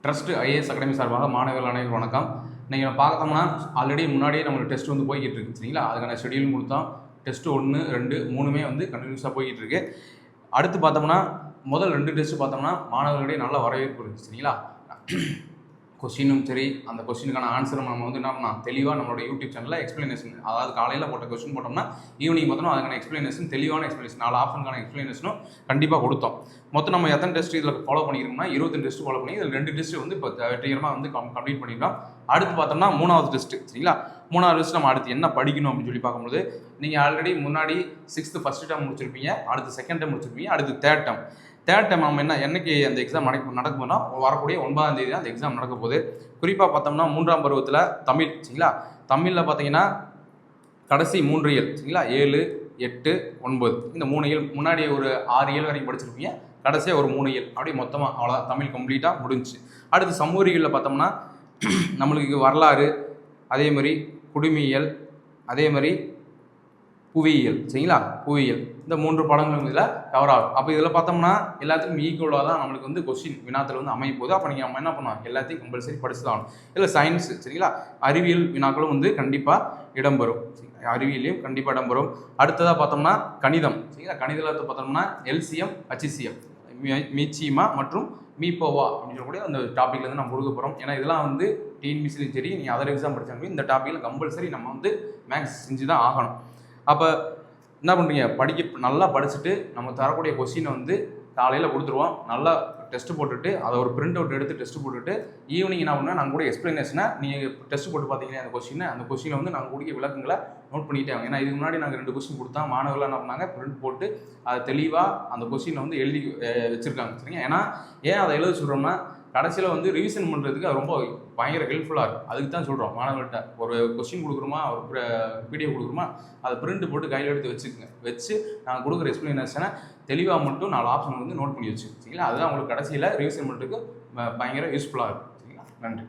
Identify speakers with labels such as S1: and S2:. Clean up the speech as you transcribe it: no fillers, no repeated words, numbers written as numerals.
S1: Trust IAS academy சார்பாக மாணவர்கள் அனைவரும் வணக்கம். நீங்கள் பார்த்தோம்னா ஆல்ரெடி முன்னாடியே நம்மளுக்கு டெஸ்ட் வந்து போய்கிட்டு இருக்கு சரிங்களா. அதுக்கான ஷெடியூல் கொடுத்தோம். டெஸ்ட் 1, 2, 3மே வந்து கண்டினியூஸாக போய்கிட்டு இருக்கு. அடுத்து பார்த்தோம்னா முதல் 2 டெஸ்ட் பார்த்தோம்னா மாணவர்களிடையே நல்ல வரவேற்பு இருக்குது சரிங்களா. கொஸ்டினும் சரி, அந்த கொஸ்டினுக்கான ஆன்சரும் நம்ம வந்து என்ன பண்ணலாம், தெளிவாக நம்மளோட யூடியூப் சேனலில் எக்ஸ்பிளனேஷன், அதாவது காலையில் போட்ட கொஸ்டின் போட்டோம்னா ஈவினிங் பார்த்தோம்னா அதுக்கான எக்ஸ்பிளனேஷன், தெளிவான எக்ஸ்பிளனேஷன் 4 ஆப்ஷனுக்கான எக்ஸ்பிளனேஷனும் கண்டிப்பாக கொடுத்தோம். மொத்தம் நம்ம எத்தனை டெஸ்ட் இதில் ஃபாலோ பண்ணிக்கிறோம்னா 22 டெஸ்ட் ஃபாலோ பண்ணி இதில் 2 டெஸ்ட் வந்து இப்போ வெற்றிகரமாக வந்து கம்ப்ளீட் பண்ணிட்டோம். அடுத்து பார்த்தோம்னா 3வது டெஸ்ட் சரிங்களா. 3வது டெஸ்ட் நம்ம அடுத்து என்ன படிக்கணும் அப்படின்னு சொல்லி பார்க்கும்போது, நீங்கள் ஆல்ரெடி முன்னாடி 6th ஃபஸ்ட் டேர்ம் முடிச்சிருப்பீங்க, அடுத்து செகண்ட் டேர்ம் முடிச்சிருப்பீங்க, அடுத்து தேர்ட் டேர்ம் நம்ம என்னைக்கு அந்த எக்ஸாம் நடக்க போனால் வரக்கூடிய 9ஆம் தேதி தான் அந்த எக்ஸாம் நடக்க போகுது. குறிப்பாக பார்த்தோம்னா 3ஆம் பருவத்தில் தமிழ் சரிங்களா. தமிழில் பார்த்தீங்கன்னா கடைசி 3 இயல் சரிங்களா, 7, 8, 9 இந்த 3 இயல், முன்னாடி ஒரு 6 இயல் வரைக்கும் படிச்சிருப்பீங்க, கடைசியாக ஒரு 3 இயல், அப்படியே மொத்தமாக அவ்வளோதான் தமிழ் கம்ப்ளீட்டாக முடிஞ்சு. அடுத்து சமூகவியலில் பார்த்தோம்னா நம்மளுக்கு வரலாறு, அதே மாதிரி குடிமியல், அதே மாதிரி புவியியல் சரிங்களா. புவியியல் இந்த 3 பாடங்களும் இதில் கவர் ஆகும். அப்போ இதில் பார்த்தோம்னா எல்லாத்துக்கும் ஈக்குவலாக தான் நம்மளுக்கு வந்து கொஸ்டின் வினாத்தில் வந்து அமைய போகுது. அப்போ நீங்கள் நம்ம என்ன பண்ணுவோம், எல்லாத்தையும் கம்பல்சரி படிச்சு தான் ஆகணும். இதில் சயின்ஸ் சரிங்களா, அறிவியல் வினாக்களும் வந்து கண்டிப்பாக இடம்பெறும். அறிவியலையும் கண்டிப்பாக இடம்பெறும். அடுத்ததாக பார்த்தோம்னா கணிதம் சரிங்களா. கணிதத்தில் பார்த்தோம்னா எல்சிஎம், HCF, மீச்சிமா மற்றும் மீப்போவா அப்படின்னு சொல்லக்கூடிய அந்த டாப்பிக்ல இருந்து நம்ம கொடுக்க போகிறோம். ஏன்னா இதெல்லாம் வந்து டிஎன்பிசிலையும் சரி, நீங்கள் அதர் எக்ஸாம் படித்தாலும் இந்த டாப்பிக்கில் கம்பல்சரி நம்ம வந்து மேக்ஸ் செஞ்சு தான் ஆகணும். அப்போ என்ன பண்ணுறீங்க, நல்லா படிச்சுட்டு நம்ம தரக்கூடிய கொஸ்டினை வந்து காலையில் கொடுத்துருவோம். நல்லா டெஸ்ட் போட்டுட்டு அதை ஒரு பிரிண்ட் அவுட் எடுத்து டெஸ்ட் போட்டுட்டு ஈவினிங் என்ன பண்ணுவேன், நாங்கள் கூட எக்ஸ்பிளனேஷனை நீங்கள் டெஸ்ட் போட்டு பார்த்தீங்கன்னா அந்த கொஸ்டினை வந்து நாங்கள் கூடிய விளக்கங்களை நோட் பண்ணிட்டே ஆகும். ஏன்னா இதுக்கு முன்னாடி நாங்கள் 2 கொஸ்டின் கொடுத்தா மாணவர்கள் என்ன பண்ணாங்க, பிரிண்ட் போட்டு அதை தெளிவாக அந்த கொஸ்டினை வந்து எழுதி வச்சுருக்காங்க சரிங்க. ஏன்னா ஏன் அதை எழுத சொல்கிறோம்னா, கடைசியில் வந்து ரிவிஷன் பண்ணுறதுக்கு அது ரொம்ப பயங்கர ஹெல்ப்ஃபுல்லாக இருக்கும். அதுக்கு தான் சொல்கிறோம் மாணவர்கள்ட்ட, ஒரு கொஸ்டின் கொடுக்குறோமா, ஒரு பிடிஎஃப் கொடுக்குறோமா, அதை பிரிண்ட் போட்டு கையில் எடுத்து வச்சு நாங்கள் கொடுக்குற எக்ஸ்பிளனேஷனை தெளிவாக மட்டும் 4 ஆப்ஷன் வந்து நோட் பண்ணி வச்சு சரிங்களா. அதுதான் உங்களுக்கு கடைசியில் ரிவிஷன் பண்ணுறதுக்கு பயங்கர யூஸ்ஃபுல்லாக இருக்கும் சரிங்களா. நன்றி.